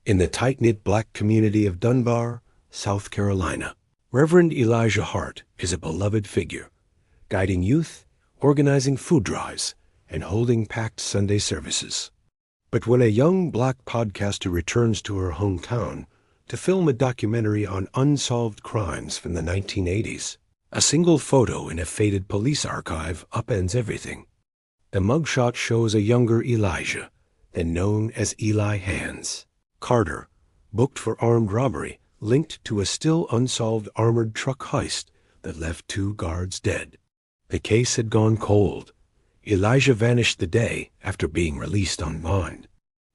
In the tight-knit black community of Dunbar, South Carolina, Reverend Elijah Hart is a beloved figure, guiding youth, organizing food drives, and holding packed Sunday services. But when a young black podcaster returns to her hometown to film a documentary on unsolved crimes from the 1980s, a single photo in a faded police archive upends everything. The mugshot shows a younger Elijah, then known as Eli Hands Carter, booked for armed robbery, linked to a still unsolved armored truck heist that left 2 guards dead. The case had gone cold. Elijah vanished the day after being released on bond,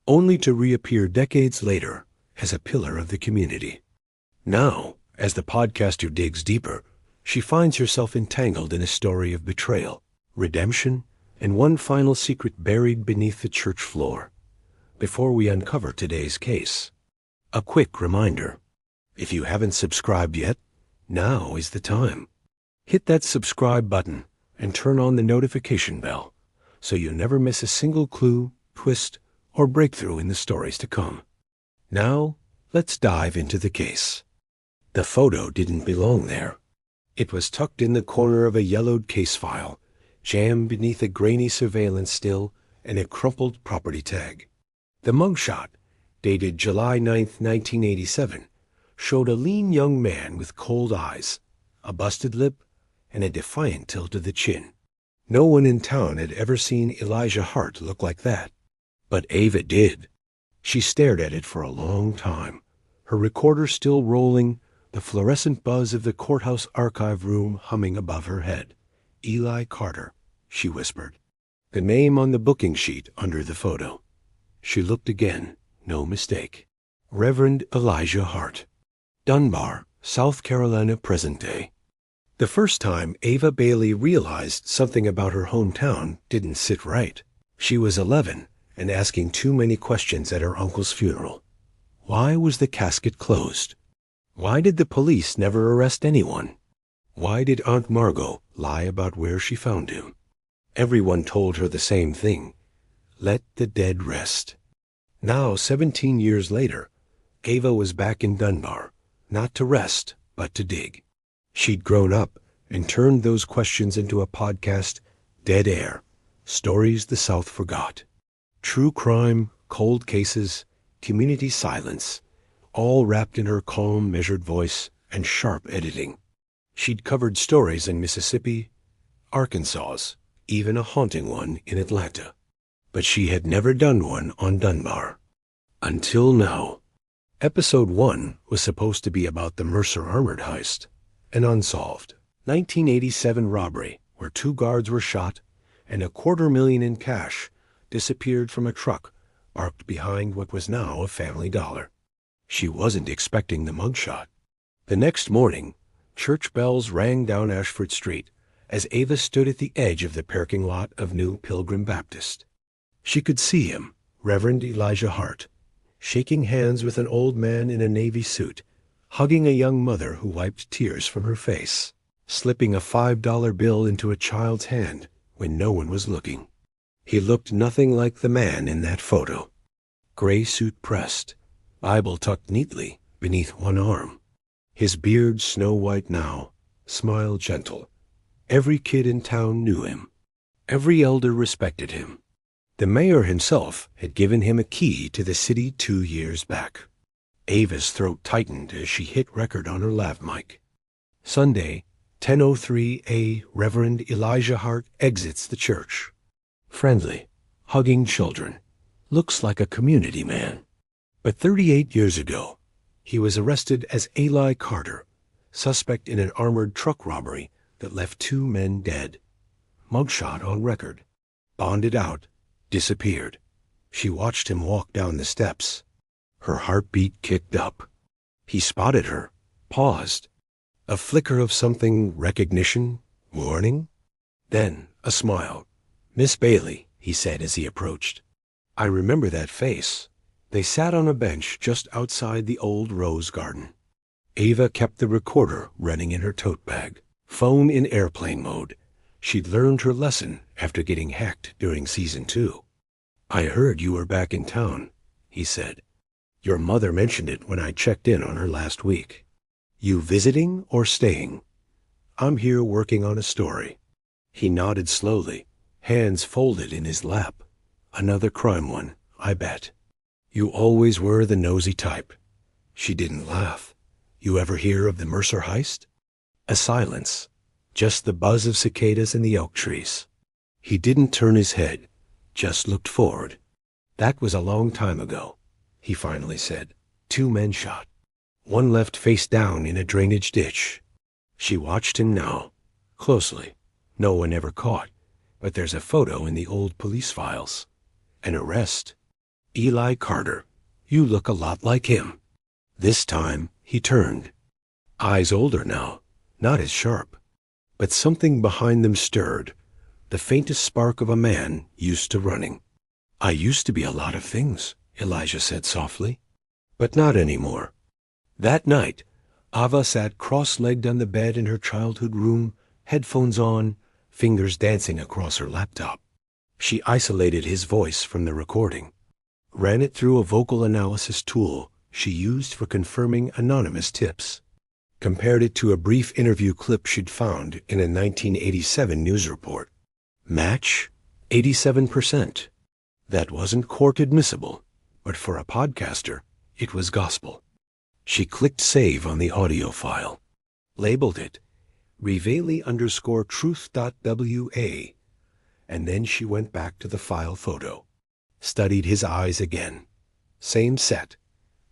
only to reappear decades later as a pillar of the community. Now, as the podcaster digs deeper, she finds herself entangled in a story of betrayal, redemption, and one final secret buried beneath the church floor. Before we uncover today's case, a quick reminder. If you haven't subscribed yet, now is the time. Hit that subscribe button and turn on the notification bell so you never miss a single clue, twist, or breakthrough in the stories to come. Now, let's dive into the case. The photo didn't belong there. It was tucked in the corner of a yellowed case file, jammed beneath a grainy surveillance still and a crumpled property tag. The mugshot, dated July 9, 1987, showed a lean young man with cold eyes, a busted lip, and a defiant tilt of the chin. No one in town had ever seen Elijah Hart look like that. But Ava did. She stared at it for a long time, her recorder still rolling, the fluorescent buzz of the courthouse archive room humming above her head. Eli Carter, she whispered. The name on the booking sheet under the photo. She looked again. No mistake. Reverend Elijah Hart. Dunbar, South Carolina, present day. The first time Ava Bailey realized something about her hometown didn't sit right. She was 11 and asking too many questions at her uncle's funeral. Why was the casket closed? Why did the police never arrest anyone? Why did Aunt Margot lie about where she found him? Everyone told her the same thing. Let the dead rest. Now, 17 years later, Ava was back in Dunbar, not to rest, but to dig. She'd grown up and turned those questions into a podcast, Dead Air, Stories the South Forgot. True crime, cold cases, community silence, all wrapped in her calm, measured voice and sharp editing. She'd covered stories in Mississippi, Arkansas, even a haunting one in Atlanta. But she had never done one on Dunbar. Until now. Episode 1 was supposed to be about the Mercer armored heist, an unsolved 1987 robbery where 2 guards were shot and $250,000 in cash disappeared from a truck parked behind what was now a Family Dollar. She wasn't expecting the mugshot. The next morning, church bells rang down Ashford Street as Ava stood at the edge of the parking lot of New Pilgrim Baptist. She could see him, Reverend Elijah Hart, shaking hands with an old man in a navy suit, hugging a young mother who wiped tears from her face, slipping a $5 bill into a child's hand when no one was looking. He looked nothing like the man in that photo. Gray suit pressed, Bible tucked neatly beneath one arm. His beard snow-white now, smile gentle. Every kid in town knew him. Every elder respected him. The mayor himself had given him a key to the city 2 years back. Ava's throat tightened as she hit record on her lav mic. Sunday, 10:03 A. Reverend Elijah Hart exits the church. Friendly, hugging children. Looks like a community man. But 38 years ago, he was arrested as Eli Carter, suspect in an armored truck robbery that left 2 men dead. Mugshot on record. Bonded out. Disappeared. She watched him walk down the steps. Her heartbeat kicked up. He spotted her, paused. A flicker of something, recognition, warning? Then a smile. "Miss Bailey," he said as he approached. "I remember that face." They sat on a bench just outside the old rose garden. Ava kept the recorder running in her tote bag, phone in airplane mode. She'd learned her lesson after getting hacked during season 2. "I heard you were back in town," he said. Your mother mentioned it when I checked in on her last week. You visiting or staying? I'm here working on a story. He nodded slowly, hands folded in his lap. Another crime one, I bet. You always were the nosy type. She didn't laugh. You ever hear of the Mercer heist? A silence, just the buzz of cicadas in the oak trees. He didn't turn his head, just looked forward. That was a long time ago, he finally said. 2 men shot. One left face down in a drainage ditch. She watched him now, closely. No one ever caught, but there's a photo in the old police files. An arrest. Eli Carter. You look a lot like him. This time, he turned. Eyes older now, not as sharp. But something behind them stirred, the faintest spark of a man used to running. I used to be a lot of things, Elijah said softly, but not anymore. That night, Ava sat cross-legged on the bed in her childhood room, headphones on, fingers dancing across her laptop. She isolated his voice from the recording, ran it through a vocal analysis tool she used for confirming anonymous tips, compared it to a brief interview clip she'd found in a 1987 news report. Match? 87%. That wasn't court admissible, but for a podcaster, it was gospel. She clicked save on the audio file, labeled it Reveille_truth.wa, and then she went back to the file photo, studied his eyes again. Same set,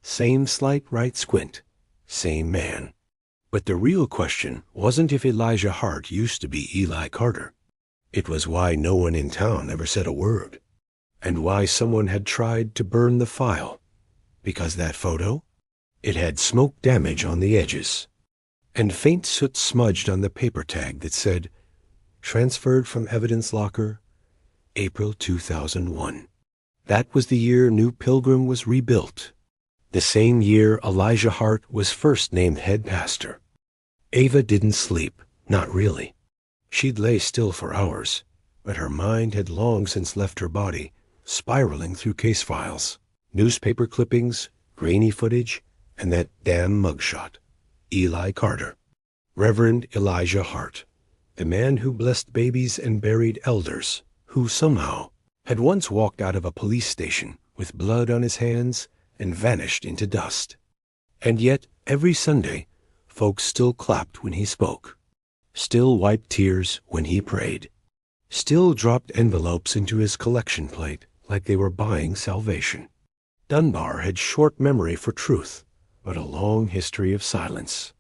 same slight right squint, same man. But the real question wasn't if Elijah Hart used to be Eli Carter. It was why no one in town ever said a word, and why someone had tried to burn the file. Because that photo? It had smoke damage on the edges, and faint soot smudged on the paper tag that said, transferred from evidence locker, April 2001. That was the year New Pilgrim was rebuilt. The same year Elijah Hart was first named head pastor. Ava didn't sleep, not really. She'd lay still for hours, but her mind had long since left her body, spiraling through case files, newspaper clippings, grainy footage, and that damn mugshot. Eli Carter. Reverend Elijah Hart, the man who blessed babies and buried elders, who somehow had once walked out of a police station with blood on his hands and vanished into dust. And yet, every Sunday, folks still clapped when he spoke, still wiped tears when he prayed, still dropped envelopes into his collection plate like they were buying salvation. Dunbar had short memory for truth, but a long history of silence.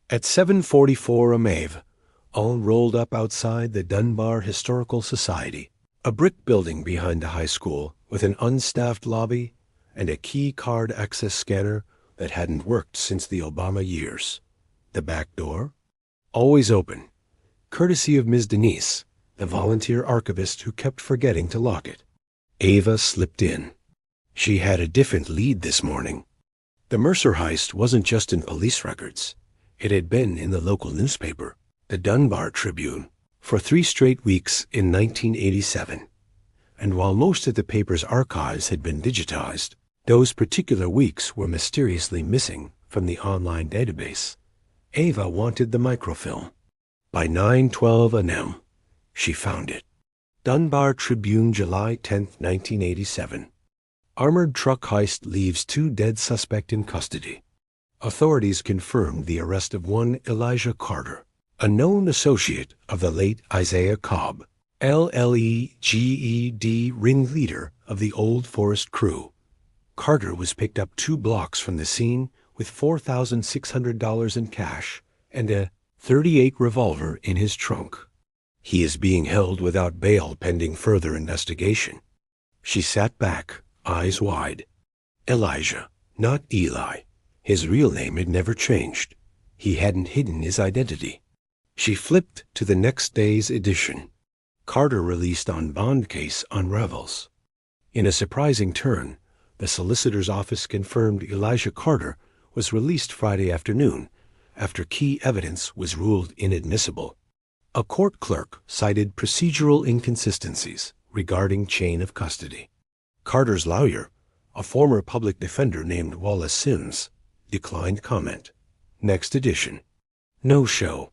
At 7:44 a Maeve, all rolled up outside the Dunbar Historical Society, a brick building behind the high school with an unstaffed lobby and a key card access scanner that hadn't worked since the Obama years. The back door? Always open, courtesy of Ms. Denise, the volunteer archivist who kept forgetting to lock it. Ava slipped in. She had a different lead this morning. The Mercer heist wasn't just in police records. It had been in the local newspaper, the Dunbar Tribune, for 3 straight weeks in 1987. And while most of the paper's archives had been digitized, those particular weeks were mysteriously missing from the online database. Ava wanted the microfilm. By 9:12 a.m., she found it. Dunbar Tribune, July 10, 1987. Armored truck heist leaves 2 dead suspect in custody. Authorities confirmed the arrest of one Elijah Carter, a known associate of the late Isaiah Cobb, LLEGED ringleader of the Old Forest crew. Carter was picked up 2 blocks from the scene with $4,600 in cash and a .38 revolver in his trunk. He is being held without bail pending further investigation. She sat back, eyes wide. Elijah, not Eli. His real name had never changed. He hadn't hidden his identity. She flipped to the next day's edition. Carter released on bond case unravels. In a surprising turn, the solicitor's office confirmed Elijah Carter was released Friday afternoon after key evidence was ruled inadmissible. A court clerk cited procedural inconsistencies regarding chain of custody. Carter's lawyer, A former public defender named Wallace Sims declined comment. Next edition. No show.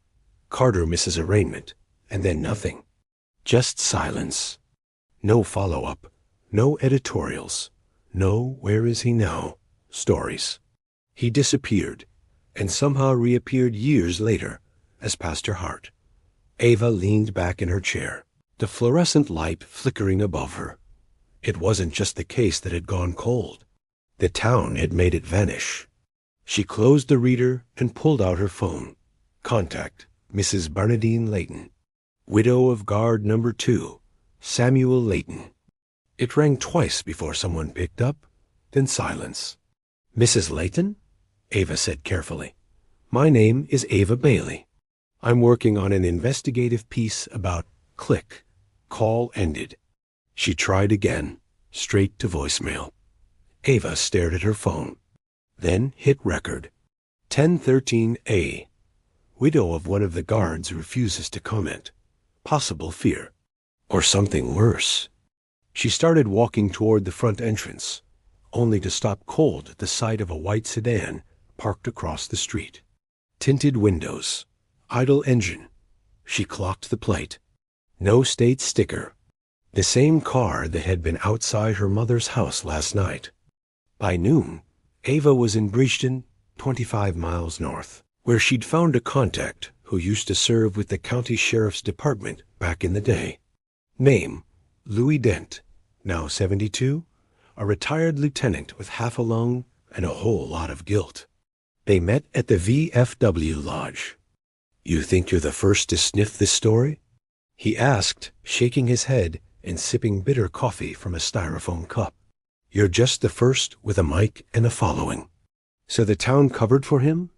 Carter misses arraignment. And then nothing. Just silence. No follow-up. No editorials. No where is he now stories. He disappeared, and somehow reappeared years later as Pastor Hart. Ava leaned back in her chair, the fluorescent light flickering above her. It wasn't just the case that had gone cold. The town had made it vanish. She closed the reader and pulled out her phone. Contact, Mrs. Bernadine Layton. Widow of guard number 2, Samuel Layton. It rang twice before someone picked up, then silence. Mrs. Layton? Ava said carefully. My name is Ava Bailey. I'm working on an investigative piece about click. Call ended. She tried again, straight to voicemail. Ava stared at her phone, then hit record. 1013A. Widow of one of the guards refuses to comment. Possible fear. Or something worse. She started walking toward the front entrance, only to stop cold at the sight of a white sedan parked across the street. Tinted windows. Idle engine. She clocked the plate. No state sticker. The same car that had been outside her mother's house last night. By noon, Ava was in Bridgeton, 25 miles north, where she'd found a contact who used to serve with the county sheriff's department back in the day. Name, Louis Dent, now 72, a retired lieutenant with half a lung and a whole lot of guilt. They met at the VFW Lodge. You think you're the first to sniff this story? He asked, shaking his head and sipping bitter coffee from a styrofoam cup. You're just the first with a mic and a following. So the town covered for him?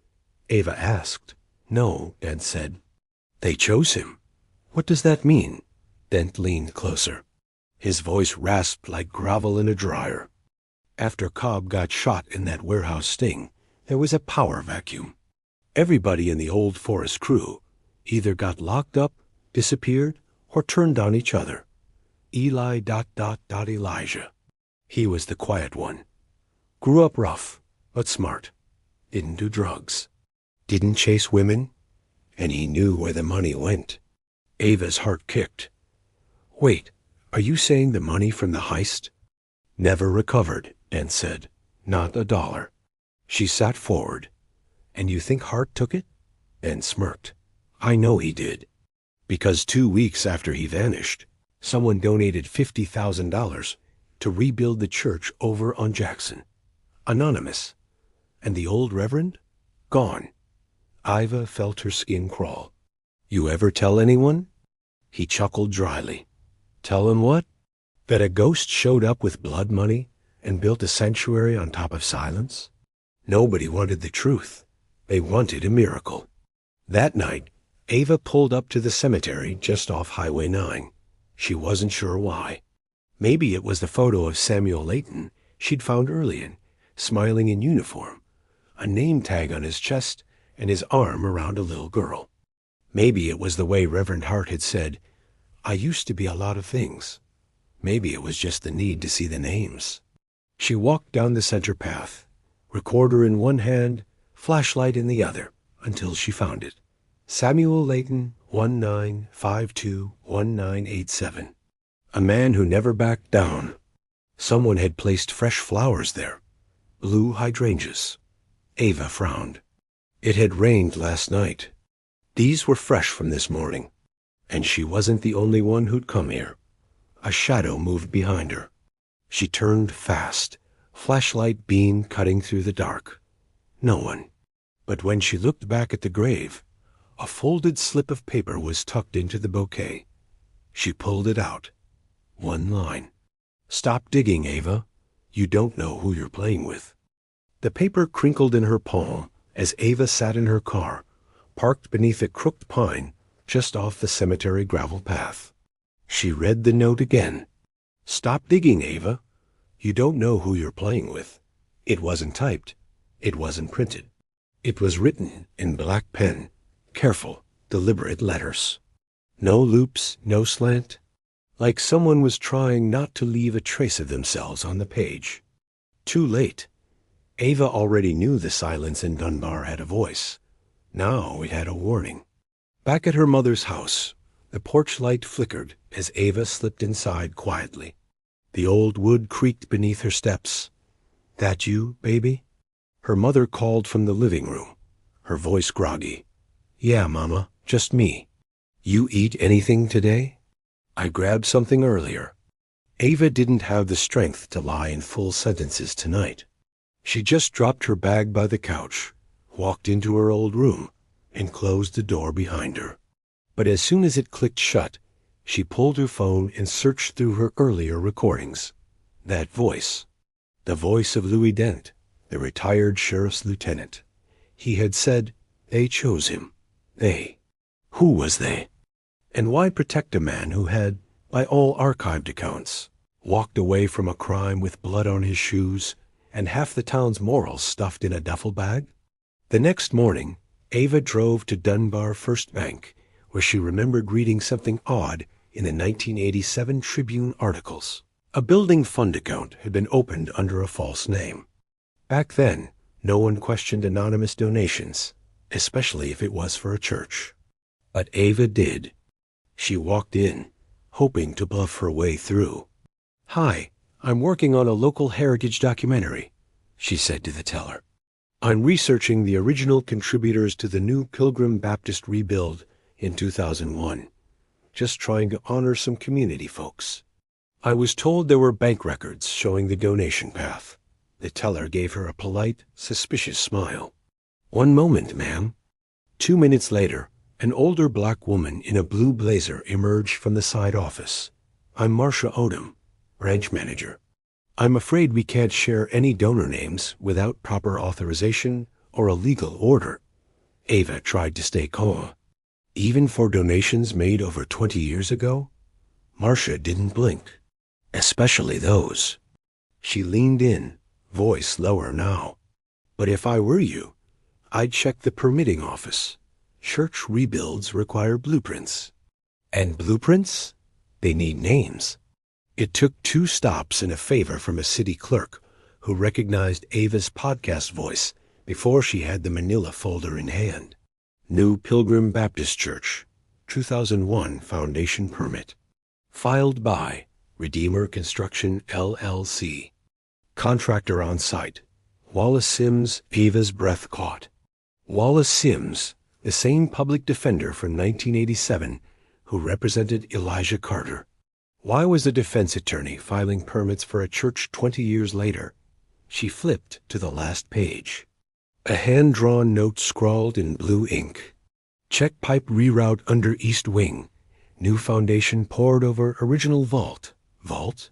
Ava asked. No, Dent said. They chose him. What does that mean? Dent leaned closer. His voice rasped like gravel in a dryer. After Cobb got shot in that warehouse sting, there was a power vacuum. Everybody in the Old Forest crew either got locked up, disappeared, or turned on each other. Elijah. He was the quiet one. Grew up rough, but smart. Didn't do drugs. Didn't chase women. And he knew where the money went. Ava's heart kicked. Wait, are you saying the money from the heist? Never recovered, Dent said. Not a dollar. She sat forward. And you think Hart took it? Dent smirked. I know he did. Because 2 weeks after he vanished, someone donated $50,000 to rebuild the church over on Jackson. Anonymous. And the old reverend? Gone. Ava felt her skin crawl. You ever tell anyone? He chuckled dryly. Tell him what? That a ghost showed up with blood money and built a sanctuary on top of silence? Nobody wanted the truth. They wanted a miracle. That night, Ava pulled up to the cemetery just off Highway 9. She wasn't sure why. Maybe it was the photo of Samuel Layton she'd found earlier, smiling in uniform, a name tag on his chest and his arm around a little girl. Maybe it was the way Reverend Hart had said, I used to be a lot of things. Maybe it was just the need to see the names. She walked down the center path, recorder in one hand, flashlight in the other, until she found it. Samuel Layton, 1952-1987. A man who never backed down. Someone had placed fresh flowers there. Blue hydrangeas. Ava frowned. It had rained last night. These were fresh from this morning. And she wasn't the only one who'd come here. A shadow moved behind her. She turned fast, flashlight beam cutting through the dark. No one. But when she looked back at the grave, a folded slip of paper was tucked into the bouquet. She pulled it out. One line. Stop digging, Ava. You don't know who you're playing with. The paper crinkled in her palm as Ava sat in her car, parked beneath a crooked pine just off the cemetery gravel path. She read the note again. Stop digging, Ava. You don't know who you're playing with. It wasn't typed. It wasn't printed. It was written in black pen, careful, deliberate letters. No loops, no slant. Like someone was trying not to leave a trace of themselves on the page. Too late. Ava already knew the silence in Dunbar had a voice. Now it had a warning. Back at her mother's house, the porch light flickered as Ava slipped inside quietly. The old wood creaked beneath her steps. "That you, baby?" Her mother called from the living room, her voice groggy. "Yeah, Mama, just me. You eat anything today?" "I grabbed something earlier." Ava didn't have the strength to lie in full sentences tonight. She just dropped her bag by the couch, walked into her old room, and closed the door behind her. But as soon as it clicked shut, she pulled her phone and searched through her earlier recordings. That voice. The voice of Louis Dent, the retired sheriff's lieutenant. He had said they chose him. They. Who was they? And why protect a man who had, by all archived accounts, walked away from a crime with blood on his shoes and half the town's morals stuffed in a duffel bag? The next morning, Ava drove to Dunbar First Bank, where she remembered reading something odd in the 1987 Tribune articles. A building fund account had been opened under a false name. Back then, no one questioned anonymous donations, especially if it was for a church. But Ava did. She walked in, hoping to bluff her way through. "Hi, I'm working on a local heritage documentary," she said to the teller. "I'm researching the original contributors to the new Pilgrim Baptist rebuild in 2001. Just trying to honor some community folks. I was told there were bank records showing the donation path." The teller gave her a polite, suspicious smile. "One moment, ma'am." 2 minutes later, an older black woman in a blue blazer emerged from the side office. "I'm Marcia Odom, branch manager. I'm afraid we can't share any donor names without proper authorization or a legal order." Ava tried to stay calm. Even for donations made over 20 years ago? Marcia didn't blink. Especially those. She leaned in, voice lower now. "But if I were you, I'd check the permitting office. Church rebuilds require blueprints. And blueprints? They need names." It took 2 stops and a favor from a city clerk who recognized Ava's podcast voice before she had the manila folder in hand. New Pilgrim Baptist Church, 2001 Foundation Permit. Filed by Redeemer Construction, LLC. Contractor on site. Wallace Sims. Ava's breath caught. Wallace Sims, the same public defender from 1987 who represented Elijah Carter. Why was a defense attorney filing permits for a church 20 years later? She flipped to the last page. A hand-drawn note scrawled in blue ink. "Check pipe reroute under east wing. New foundation poured over original vault." Vault?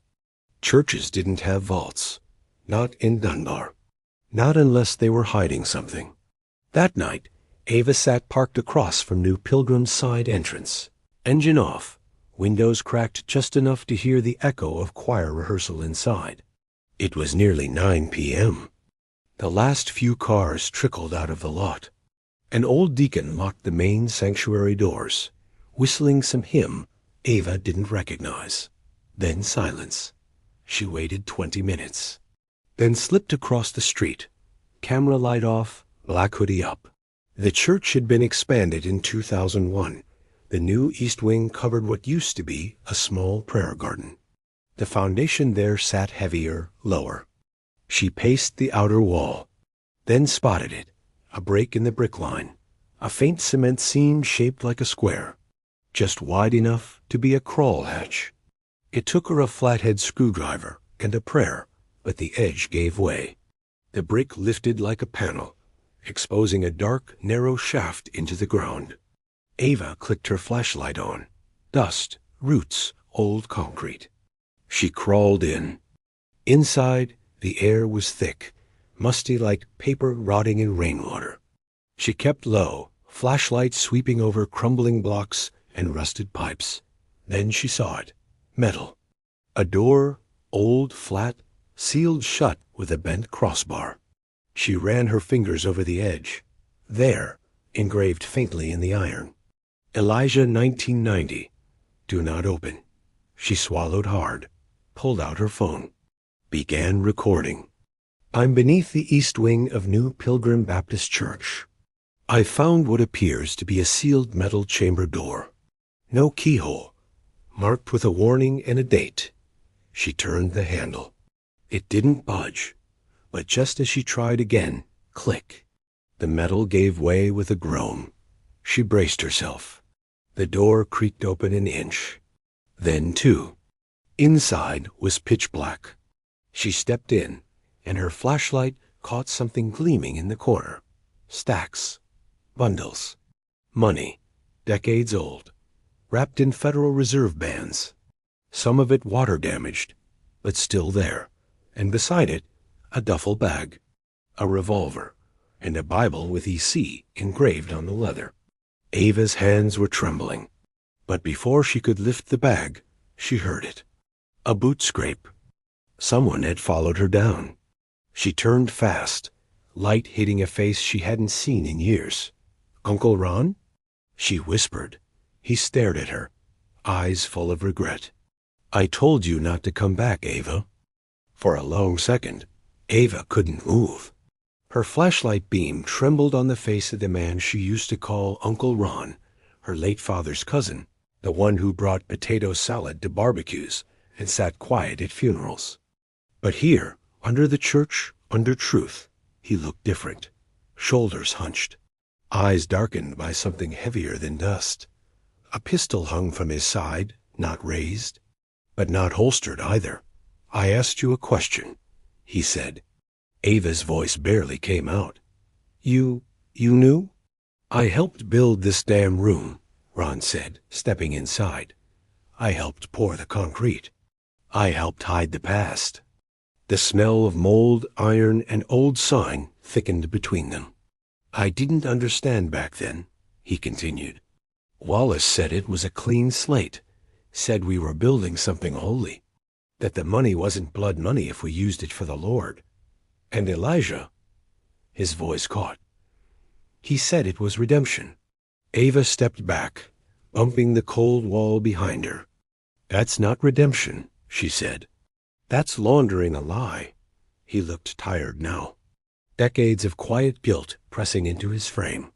Churches didn't have vaults. Not in Dunbar. Not unless they were hiding something. That night, Ava sat parked across from New Pilgrim's side entrance. Engine off. Windows cracked just enough to hear the echo of choir rehearsal inside. It was nearly 9 p.m. The last few cars trickled out of the lot. An old deacon locked the main sanctuary doors, whistling some hymn Ava didn't recognize. Then silence. She waited 20 minutes. Then slipped across the street, camera light off, black hoodie up. The church had been expanded in 2001. The new east wing covered what used to be a small prayer garden. The foundation there sat heavier, lower. She paced the outer wall, then spotted it, a break in the brick line, a faint cement seam shaped like a square, just wide enough to be a crawl hatch. It took her a flathead screwdriver and a prayer, but the edge gave way. The brick lifted like a panel, exposing a dark, narrow shaft into the ground. Ava clicked her flashlight on. Dust, roots, old concrete. She crawled in. Inside, the air was thick, musty like paper rotting in rainwater. She kept low, flashlight sweeping over crumbling blocks and rusted pipes. Then she saw it. Metal. A door, old, flat, sealed shut with a bent crossbar. She ran her fingers over the edge. There, engraved faintly in the iron. Elijah 1990. Do not open. She swallowed hard, pulled out her phone, began recording. I'm beneath the east wing of New Pilgrim Baptist Church. I found what appears to be a sealed metal chamber door. No keyhole, marked with a warning and a date. She turned the handle. It didn't budge, but just as she tried again, click. The metal gave way with a groan. She braced herself. The door creaked open an inch. Then two. Inside was pitch black. She stepped in, and her flashlight caught something gleaming in the corner. Stacks. Bundles. Money. Decades old. Wrapped in Federal Reserve bands. Some of it water-damaged, but still there. And beside it, a duffel bag, a revolver, and a Bible with EC engraved on the leather. Ava's hands were trembling, but before she could lift the bag, she heard it. A boot scrape. Someone had followed her down. She turned fast, light hitting a face she hadn't seen in years. Uncle Ron? She whispered. He stared at her, eyes full of regret. I told you not to come back, Ava. For a long second, Ava couldn't move. Her flashlight beam trembled on the face of the man she used to call Uncle Ron, her late father's cousin, the one who brought potato salad to barbecues and sat quiet at funerals. But here, under the church, under truth, he looked different. Shoulders hunched, eyes darkened by something heavier than dust. A pistol hung from his side, not raised, but not holstered either. I asked you a question, he said. Ava's voice barely came out. You knew? I helped build this damn room, Ron said, stepping inside. I helped pour the concrete. I helped hide the past. The smell of mold, iron, and old sign thickened between them. I didn't understand back then, he continued. Wallace said it was a clean slate, said we were building something holy, that the money wasn't blood money if we used it for the Lord. And Elijah, his voice caught. He said it was redemption. Ava stepped back, bumping the cold wall behind her. That's not redemption, she said. That's laundering a lie. He looked tired now. Decades of quiet guilt pressing into his frame.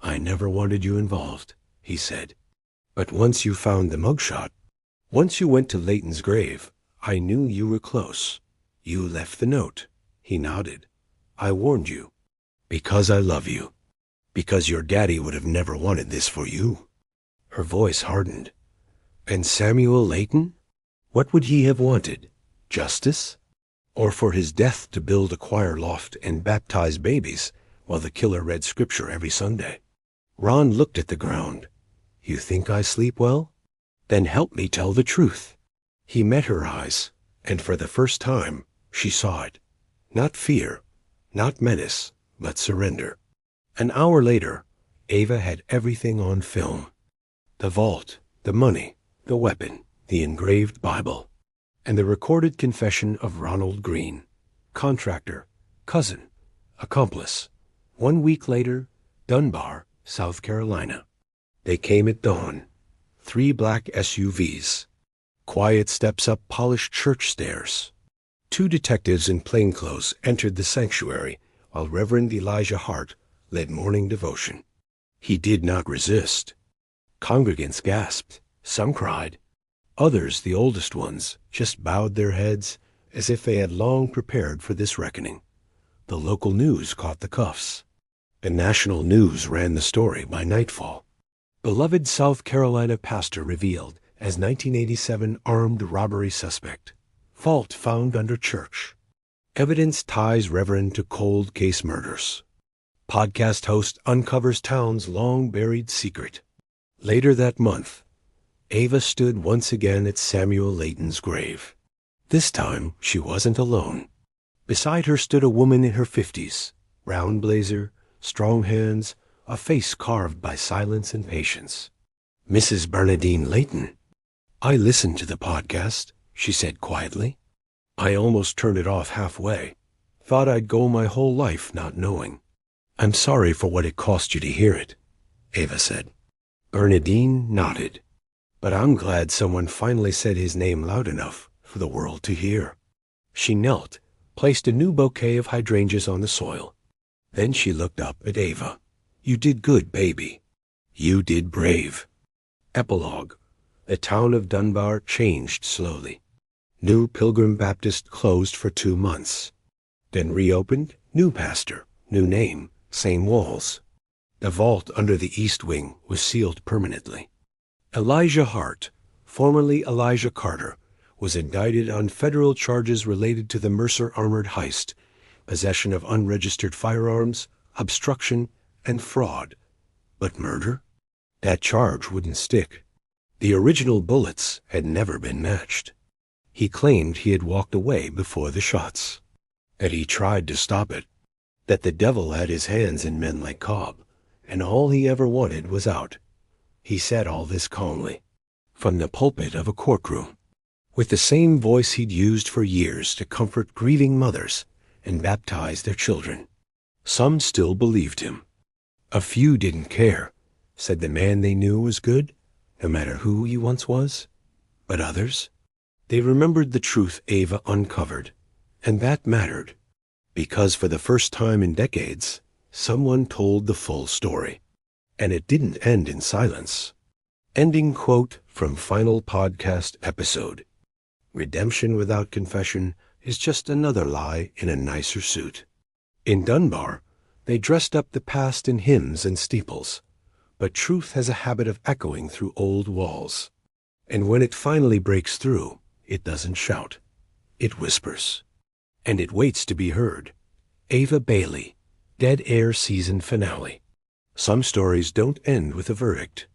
I never wanted you involved, he said. But once you found the mugshot, once you went to Leighton's grave, I knew you were close. You left the note. He nodded. I warned you. Because I love you. Because your daddy would have never wanted this for you. Her voice hardened. And Samuel Leighton? What would he have wanted? Justice? Or for his death to build a choir loft and baptize babies while the killer read scripture every Sunday? Ron looked at the ground. You think I sleep well? Then help me tell the truth. He met her eyes, and for the first time, she saw it. Not fear, not menace, but surrender. An hour later, Ava had everything on film. The vault, the money, the weapon, the engraved Bible, and the recorded confession of Ronald Green, contractor, cousin, accomplice. 1 week later, Dunbar, South Carolina. They came at dawn. 3 black SUVs. Quiet steps up polished church stairs. 2 detectives in plainclothes entered the sanctuary while Reverend Elijah Hart led morning devotion. He did not resist. Congregants gasped. Some cried. Others, the oldest ones, just bowed their heads as if they had long prepared for this reckoning. The local news caught the cuffs. The national news ran the story by nightfall. Beloved South Carolina pastor revealed as 1987 armed robbery suspect. Fault found under church. Evidence ties Reverend to cold case murders. Podcast host uncovers town's long-buried secret. Later that month, Ava stood once again at Samuel Leighton's grave. This time, she wasn't alone. Beside her stood a woman in her 50s, brown blazer, strong hands, a face carved by silence and patience. Mrs. Bernadine Leighton. I listened to the podcast, she said quietly. I almost turned it off halfway. Thought I'd go my whole life not knowing. I'm sorry for what it cost you to hear it, Ava said. Bernadine nodded. But I'm glad someone finally said his name loud enough for the world to hear. She knelt, placed a new bouquet of hydrangeas on the soil. Then she looked up at Ava. "You did good, baby. You did brave." Epilogue. The town of Dunbar changed slowly. New Pilgrim Baptist closed for 2 months. Then reopened, new pastor, new name, same walls. The vault under the east wing was sealed permanently. Elijah Hart, formerly Elijah Carter, was indicted on federal charges related to the Mercer armored heist, possession of unregistered firearms, obstruction, and fraud. But murder? That charge wouldn't stick. The original bullets had never been matched. He claimed he had walked away before the shots, that he tried to stop it, that the devil had his hands in men like Cobb, and all he ever wanted was out. He said all this calmly, from the pulpit of a courtroom, with the same voice he'd used for years to comfort grieving mothers and baptize their children. Some still believed him. A few didn't care, said the man they knew was good, no matter who he once was. But others, they remembered the truth Ava uncovered, and that mattered, because for the first time in decades, someone told the full story. And it didn't end in silence. Ending quote from final podcast episode. Redemption without confession is just another lie in a nicer suit. In Dunbar, they dressed up the past in hymns and steeples, but truth has a habit of echoing through old walls. And when it finally breaks through, it doesn't shout. It whispers. And it waits to be heard. Ava Bailey, Dead Air Season Finale. Some stories don't end with a verdict.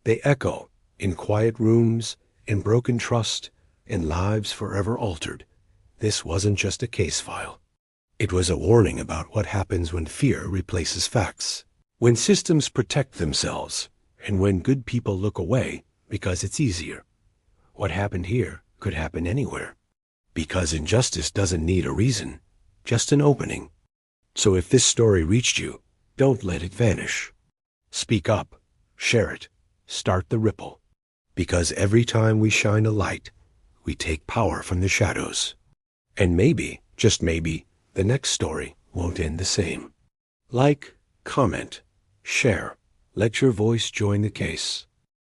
They echo in quiet rooms, in broken trust, in lives forever altered. This wasn't just a case file. It was a warning about what happens when fear replaces facts, when systems protect themselves, and when good people look away because it's easier. What happened here could happen anywhere, because injustice doesn't need a reason, just an opening. So if this story reached you, don't let it vanish. Speak up, share it, start the ripple, because every time we shine a light, we take power from the shadows. And maybe, just maybe, the next story won't end the same. Like, comment, share, let your voice join the case.